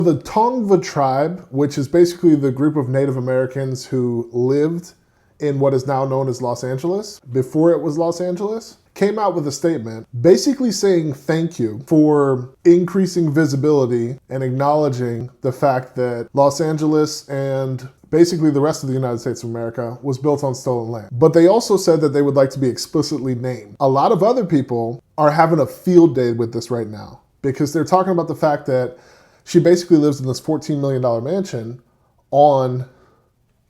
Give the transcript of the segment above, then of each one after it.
The Tongva tribe, which is basically the group of Native Americans who lived in what is now known as Los Angeles, before it was Los Angeles, came out with a statement basically saying thank you for increasing visibility and acknowledging the fact that Los Angeles and basically the rest of the United States of America was built on stolen land. But they also said that they would like to be explicitly named. A lot of other people are having a field day with this right now because they're talking about the fact that she basically lives in this $14 million mansion on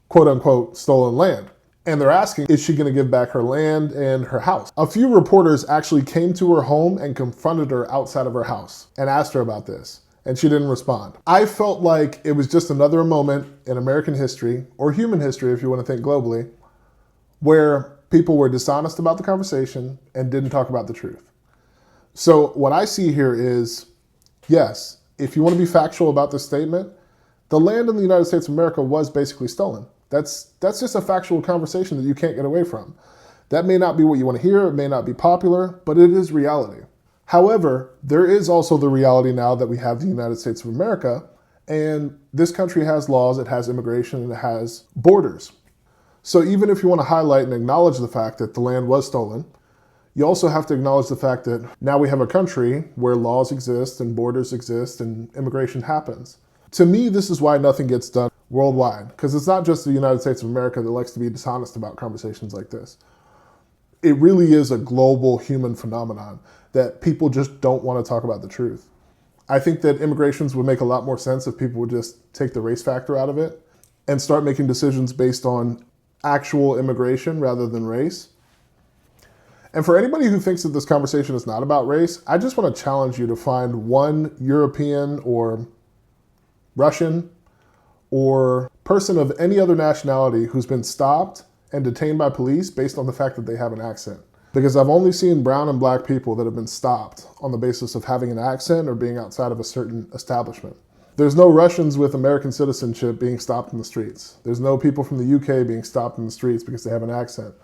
quote unquote stolen land. And they're asking, is she gonna give back her land and her house? A few reporters actually came to her home and confronted her outside of her house and asked her about this, and she didn't respond. I felt like it was just another moment in American history, or human history if you wanna think globally, where people were dishonest about the conversation and didn't talk about the truth. So what I see here is, yes, if you wanna be factual about this statement, the land in the United States of America was basically stolen. That's just a factual conversation that you can't get away from. That may not be what you want to hear, it may not be popular, but it is reality. However, there is also the reality now that we have the United States of America, and this country has laws, it has immigration, and it has borders. So even if you want to highlight and acknowledge the fact that the land was stolen, you also have to acknowledge the fact that now we have a country where laws exist and borders exist and immigration happens. To me, this is why nothing gets done worldwide, because it's not just the United States of America that likes to be dishonest about conversations like this. It really is a global human phenomenon that people just don't want to talk about the truth. I think that immigrations would make a lot more sense if people would just take the race factor out of it and start making decisions based on actual immigration rather than race. And for anybody who thinks that this conversation is not about race, I just want to challenge you to find one European or Russian or person of any other nationality who's been stopped and detained by police based on the fact that they have an accent. Because I've only seen brown and black people that have been stopped on the basis of having an accent or being outside of a certain establishment. There's no Russians with American citizenship being stopped in the streets. There's no people from the UK being stopped in the streets because they have an accent,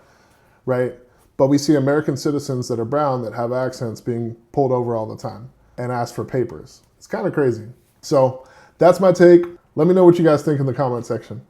right? But we see American citizens that are brown that have accents being pulled over all the time and asked for papers. It's kind of crazy. So that's my take. Let me know what you guys think in the comment section.